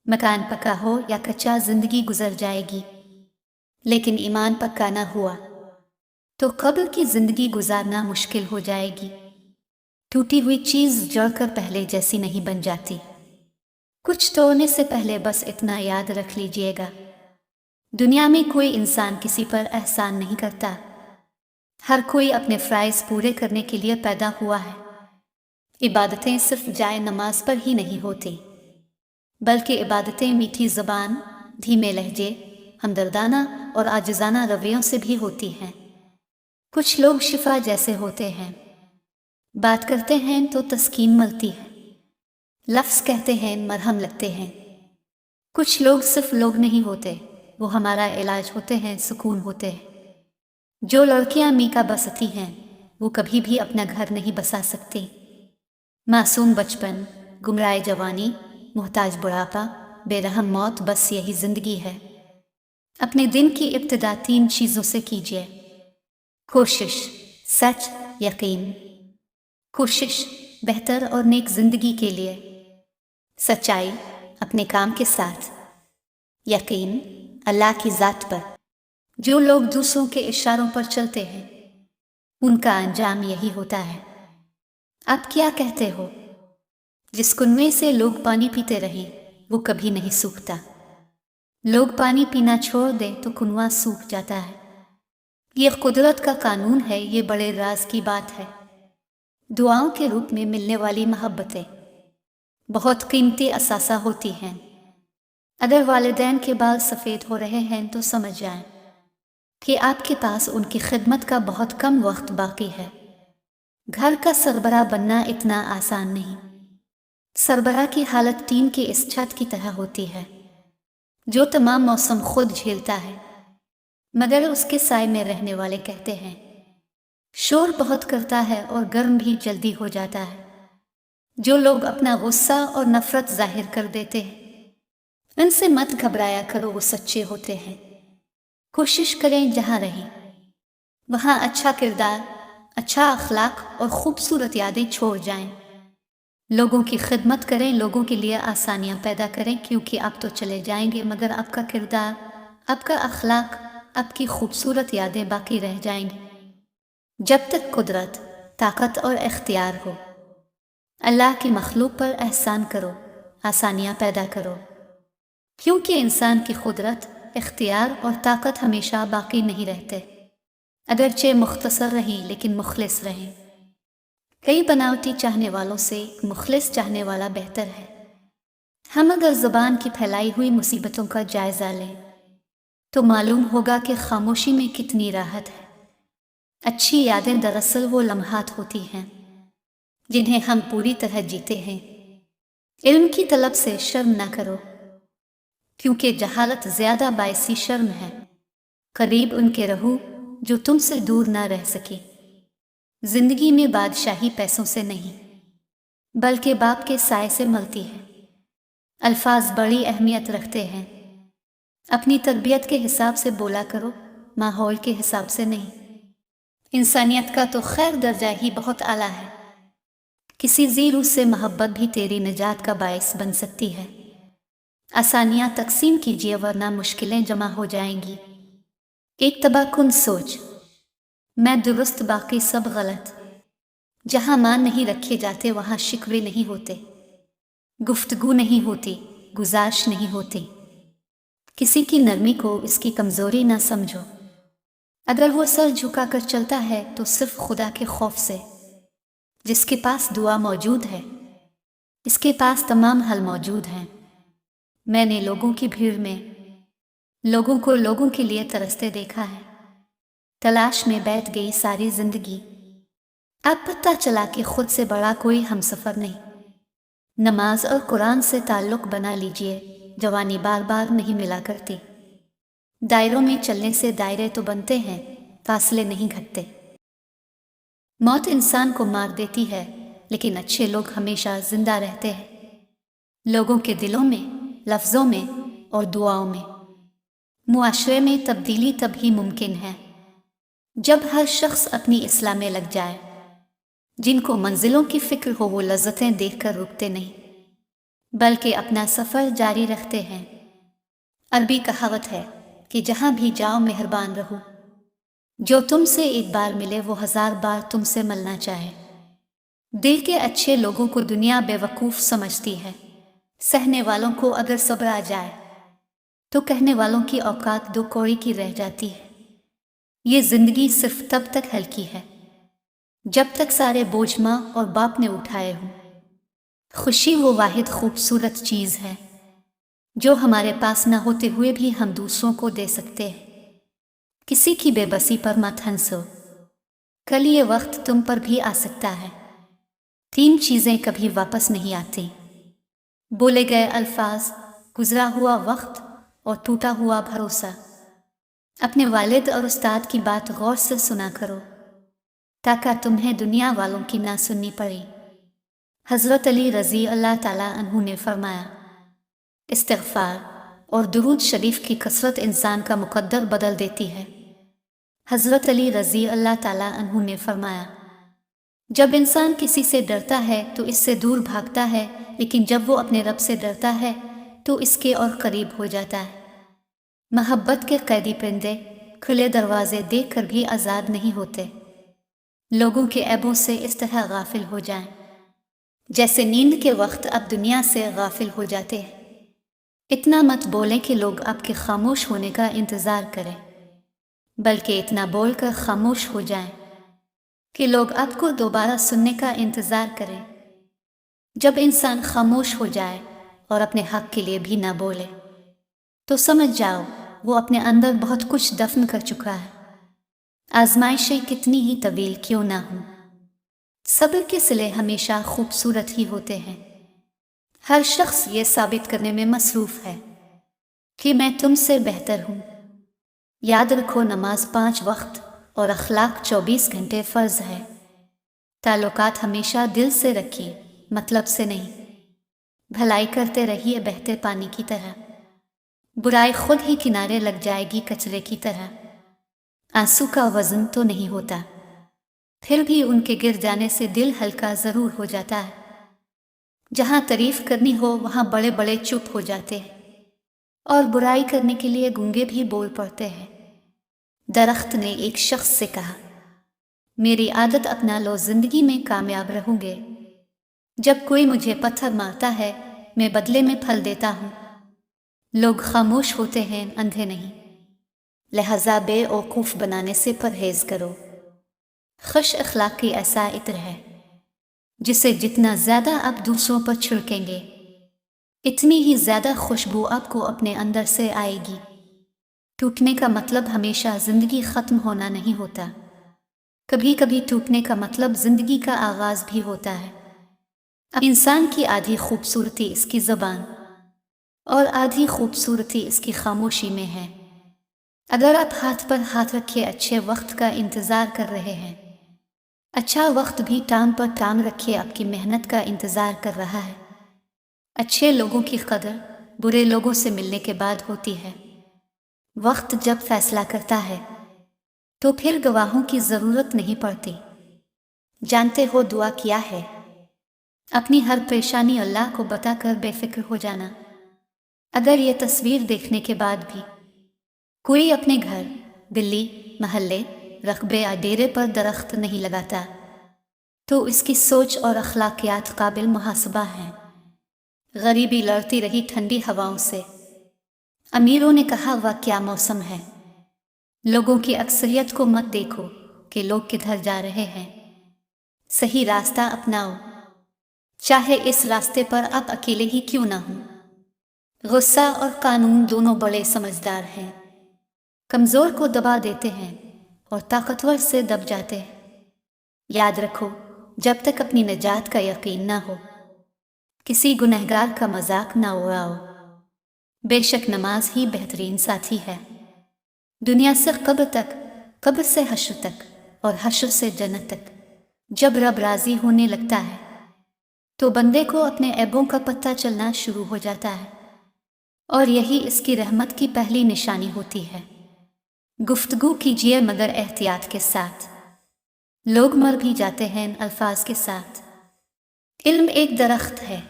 मकान पक्का हो या कच्चा, जिंदगी गुजर जाएगी, लेकिन ईमान पक्का न हुआ तो कब्र की जिंदगी गुजारना मुश्किल हो जाएगी। टूटी हुई चीज जड़कर पहले जैसी नहीं बन जाती। कुछ तोड़ने से पहले बस इतना याद रख लीजिएगा, दुनिया में कोई इंसान किसी पर एहसान नहीं करता। हर कोई अपने फ़राइज़ पूरे करने के लिए पैदा हुआ है। इबादतें सिर्फ जाए नमाज पर ही नहीं होती, बल्कि इबादतें मीठी ज़बान, धीमे लहजे, हमदर्दाना और आजिज़ाना रवैयों से भी होती हैं। कुछ लोग शिफा जैसे होते हैं, बात करते हैं तो तस्कीन मिलती है, लफ्ज़ कहते हैं मरहम लगते हैं। कुछ लोग सिर्फ लोग नहीं होते, वो हमारा इलाज होते हैं, सुकून होते हैं। जो लड़कियां मीका बसती हैं, वो कभी भी अपना घर नहीं बसा सकती। मासूम बचपन, गुमराह जवानी, मोहताज बुढ़ापा, बेरहम मौत, बस यही जिंदगी है। अपने दिन की इब्तिदा 3 चीज़ों से कीजिए: कोशिश, सच, यकीन। कोशिश बेहतर और नेक जिंदगी के लिए, सच्चाई अपने काम के साथ, यकीन अल्लाह की ज़ात पर। जो लोग दूसरों के इशारों पर चलते हैं, उनका अंजाम यही होता है। आप क्या कहते हो? जिस कुएं से लोग पानी पीते रहें, वो कभी नहीं सूखता। लोग पानी पीना छोड़ दें तो कुआं सूख जाता है। ये कुदरत का कानून है, ये बड़े राज की बात है। दुआओं के रूप में मिलने वाली मोहब्बतें बहुत कीमती असासा होती हैं। अगर वालिदैन के बाल सफ़ेद हो रहे हैं तो समझ जाएं कि आपके पास उनकी खिदमत का बहुत कम वक्त बाकी है। घर का सरबराह बनना इतना आसान नहीं। सरबराह की हालत टीन के इस छत की तरह होती है, जो तमाम मौसम खुद झेलता है, मगर उसके साए में रहने वाले कहते हैं शोर बहुत करता है और गर्म भी जल्दी हो जाता है। जो लोग अपना गुस्सा और नफरत जाहिर कर देते हैं, उनसे मत घबराया करो, वो सच्चे होते हैं। कोशिश करें जहाँ रहें वहाँ अच्छा किरदार, अच्छा अखलाक और खूबसूरत यादें छोड़ जाएं। लोगों की खिदमत करें, लोगों के लिए आसानियाँ पैदा करें, क्योंकि आप तो चले जाएंगे मगर आपका किरदार, आपका अखलाक, आपकी खूबसूरत यादें बाकी रह जाएंगी। जब तक कुदरत, ताकत और इख्तियार हो, अल्लाह की मखलूक पर एहसान करो, आसानियाँ पैदा करो, क्योंकि इंसान की कुदरत, इख्तियार और ताकत हमेशा बाकी नहीं रहते। अगरचे मुख्तसर रहें लेकिन मुखलिस रहें। कई बनावटी चाहने वालों से एक मुखलिस चाहने वाला बेहतर है। हम अगर ज़ुबान की फैलाई हुई मुसीबतों का जायज़ा लें तो मालूम होगा कि खामोशी में कितनी राहत है। अच्छी यादें दरअसल वो लम्हात होती हैं जिन्हें हम पूरी तरह जीते हैं। इल्म की तलब से शर्म ना करो, क्योंकि जहालत ज़्यादा बायसी शर्म है। करीब उनके रहो जो तुमसे दूर ना रह सके। जिंदगी में बादशाही पैसों से नहीं, बल्कि बाप के साए से मिलती है। अल्फाज बड़ी अहमियत रखते हैं। अपनी तरबियत के हिसाब से बोला करो, माहौल के हिसाब से नहीं। इंसानियत का तो खैर दर्जा ही बहुत आला है। किसी ज़ीरू से मोहब्बत भी तेरी निजात का बायस बन सकती है। आसानियाँ तकसीम कीजिए, वरना मुश्किलें जमा हो जाएंगी। एक तबाकुन सोच, मैं दुरुस्त बाकी सब गलत। जहाँ मान नहीं रखे जाते वहाँ शिकवे नहीं होते, गुफ्तगू नहीं होती, गुजारिश नहीं होती। किसी की नरमी को इसकी कमज़ोरी ना समझो। अगर वो सर झुकाकर चलता है तो सिर्फ खुदा के खौफ से। जिसके पास दुआ मौजूद है, इसके पास तमाम हल मौजूद हैं। मैंने लोगों की भीड़ में लोगों को लोगों के लिए तरसते देखा है। तलाश में बैठ गई सारी जिंदगी, अब पता चला कि खुद से बड़ा कोई हमसफर नहीं। नमाज और कुरान से ताल्लुक़ बना लीजिए, जवानी बार बार नहीं मिला करती। दायरों में चलने से दायरे तो बनते हैं, फासले नहीं घटते। मौत इंसान को मार देती है, लेकिन अच्छे लोग हमेशा जिंदा रहते हैं। लोगों के दिलों में, लफ्ज़ों में और दुआओं में। मुआशरे में तब्दीली तभी मुमकिन है जब हर शख्स अपनी इस्लाह में लग जाए। जिनको मंजिलों की फिक्र हो वो लज्जतें देखकर रुकते नहीं, बल्कि अपना सफ़र जारी रखते हैं। अरबी कहावत है कि जहाँ भी जाओ मेहरबान रहो। जो तुमसे एक बार मिले वो 1000 बार तुमसे मिलना चाहे। दिल के अच्छे लोगों को दुनिया बेवकूफ़ समझती है। सहने वालों को अगर सब्र आ जाए तो कहने वालों की औकात दो कौड़ी की रह जाती है। ये ज़िंदगी सिर्फ तब तक हल्की है जब तक सारे बोझ माँ और बाप ने उठाए हों। खुशी वो वाहिद खूबसूरत चीज़ है जो हमारे पास न होते हुए भी हम दूसरों को दे सकते हैं। किसी की बेबसी पर मत हंसो, कल ये वक्त तुम पर भी आ सकता है। 3 चीज़ें कभी वापस नहीं आती: बोले गए अल्फाज, गुजरा हुआ वक्त और टूटा हुआ भरोसा। अपने वालिद और उस्ताद की बात गौर से सुना करो ताकि तुम्हें दुनिया वालों की ना सुननी पड़े। हज़रत अली रज़ी अल्लाह ताला अन्हु ने फरमाया, इस्तिग़फ़ार और दुरूद शरीफ की कसरत इंसान का मुक़द्दर बदल देती है। हज़रत अली रज़ी अल्लाह ताला अन्हु ने फरमाया, जब इंसान किसी से डरता है तो इससे दूर भागता है, लेकिन जब वो अपने रब से डरता है तो इसके और करीब हो जाता है। मोहब्बत के कैदी परिंदे खुले दरवाजे देख कर भी आज़ाद नहीं होते। लोगों के ऐबों से इस तरह गाफिल हो जाएं जैसे नींद के वक्त आप दुनिया से गाफिल हो जाते हैं। इतना मत बोलें कि लोग आपके खामोश होने का इंतज़ार करें, बल्कि इतना बोलकर खामोश हो जाएं कि लोग आपको दोबारा सुनने का इंतज़ार करें। जब इंसान खामोश हो जाए और अपने हक के लिए भी ना बोले तो समझ जाओ वो अपने अंदर बहुत कुछ दफन कर चुका है। आजमाइशें कितनी ही तवील क्यों ना हो, सब्र के सिले हमेशा खूबसूरत ही होते हैं। हर शख्स ये साबित करने में मसरूफ़ है कि मैं तुमसे बेहतर हूँ। याद रखो, नमाज 5 वक्त और अखलाक 24 घंटे फ़र्ज है। ताल्लुकात हमेशा दिल से रखिए, मतलब से नहीं। भलाई करते रहिए बहते पानी की तरह, बुराई खुद ही किनारे लग जाएगी कचरे की तरह। आंसू का वज़न तो नहीं होता, फिर भी उनके गिर जाने से दिल हल्का ज़रूर हो जाता है। जहाँ तारीफ़ करनी हो वहाँ बड़े बड़े चुप हो जाते हैं और बुराई करने के लिए गूंगे भी बोल पड़ते हैं। दरख्त ने एक शख्स से कहा, मेरी आदत अपना लो, ज़िंदगी में कामयाब रहूँगे। जब कोई मुझे पत्थर मारता है मैं बदले में फल देता हूँ। लोग खामोश होते हैं, अंधे नहीं, लिहाजा बेवकूफ़ बनाने से परहेज़ करो। खुश अखलाक़ी ऐसा इत्र है जिसे जितना ज़्यादा आप दूसरों पर छिड़केंगे इतनी ही ज़्यादा खुशबू आपको अपने अंदर से आएगी। टूटने का मतलब हमेशा ज़िंदगी ख़त्म होना नहीं होता, कभी कभी टूटने का मतलब ज़िंदगी का आगाज़ भी होता है। अब इंसान की आधी खूबसूरती इसकी ज़बान और आधी खूबसूरती इसकी खामोशी में है। अगर आप हाथ पर हाथ रखे अच्छे वक्त का इंतज़ार कर रहे हैं, अच्छा वक्त भी टांग पर टांग रखे आपकी मेहनत का इंतज़ार कर रहा है। अच्छे लोगों की कदर बुरे लोगों से मिलने के बाद होती है। वक्त जब फैसला करता है तो फिर गवाहों की ज़रूरत नहीं पड़ती। जानते हो दुआ क्या है? अपनी हर परेशानी अल्लाह को बताकर बेफिक्र हो जाना। अगर ये तस्वीर देखने के बाद भी कोई अपने घर, दिल्ली, महल्ले, रकबे या डेरे पर दरख्त नहीं लगाता तो इसकी सोच और अखलाकियात काबिल मुहासबा हैं। गरीबी लड़ती रही ठंडी हवाओं से। अमीरों ने कहा, वह क्या मौसम है। लोगों की अक्सरियत को मत देखो कि लोग किधर जा रहे हैं। सही रास्ता अपनाओ, चाहे इस रास्ते पर आप अकेले ही क्यों ना हो। गुस्सा और कानून दोनों बड़े समझदार हैं, कमज़ोर को दबा देते हैं और ताकतवर से दब जाते हैं। याद रखो, जब तक अपनी निजात का यकीन ना हो किसी गुनहगार का मजाक ना उड़ाओ। बेशक नमाज ही बेहतरीन साथी है, दुनिया से कब्र तक, कब्र से हश्र तक और हश्र से जन्नत तक। जब रब राज़ी होने लगता है तो बंदे को अपने ऐबों का पता चलना शुरू हो जाता है और यही इसकी रहमत की पहली निशानी होती है। गुफ्तगू कीजिए मगर एहतियात के साथ। लोग मर भी जाते हैं अल्फाज के साथ। इल्म एक दरख्त है,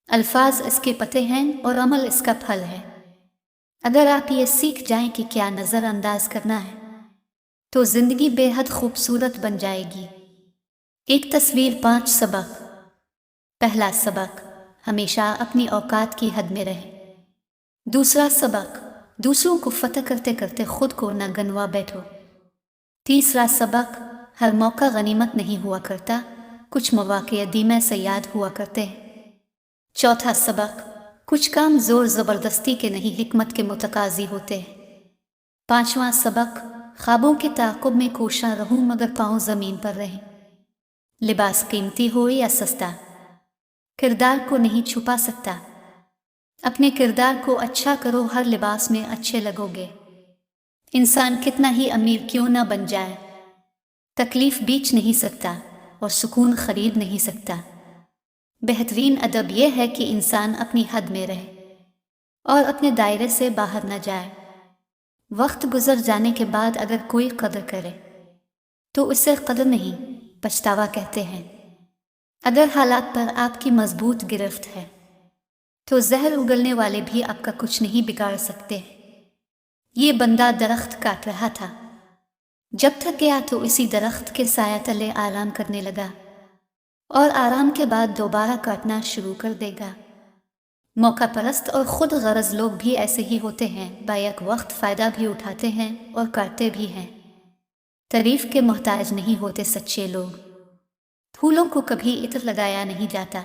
अल्फाज इसके पते हैं और अमल इसका फल है। अगर आप ये सीख जाएं कि क्या नज़रअंदाज करना है तो ज़िंदगी बेहद खूबसूरत बन जाएगी। एक तस्वीर 5 सबक। पहला सबक, हमेशा अपनी औकात की हद में रहें। दूसरा सबक, दूसरों को फतह करते करते खुद को न गनवा बैठो। तीसरा सबक, हर मौका गनीमत नहीं हुआ करता, कुछ मौके दीमे से याद हुआ करते हैं। चौथा सबक, कुछ काम जोर ज़बरदस्ती के नहीं हिकमत के मुतकाजी होते हैं। पांचवा सबक, ख्वाबों के ताक़ुब में कोशा रहूं मगर पाँव ज़मीन पर रहें। लिबास कीमती हो या सस्ता, किरदार को नहीं छुपा सकता। अपने किरदार को अच्छा करो, हर लिबास में अच्छे लगोगे। इंसान कितना ही अमीर क्यों ना बन जाए, तकलीफ बेच नहीं सकता और सुकून खरीद नहीं सकता। बेहतरीन अदब यह है कि इंसान अपनी हद में रहे और अपने दायरे से बाहर न जाए। वक्त गुजर जाने के बाद अगर कोई कदर करे तो उसे कदर नहीं, पछतावा कहते हैं। अगर हालात पर आपकी मजबूत गिरफ्त है तो जहर उगलने वाले भी आपका कुछ नहीं बिगाड़ सकते। ये बंदा दरख्त काट रहा था, जब थक गया तो इसी दरख्त के साया तले आराम करने लगा और आराम के बाद दोबारा काटना शुरू कर देगा। मौका परस्त और खुद गरज लोग भी ऐसे ही होते हैं, बैक वक्त फ़ायदा भी उठाते हैं और काटते भी हैं। तारीफ के मोहताज नहीं होते सच्चे लोग। फूलों को कभी इत्र लगाया नहीं जाता,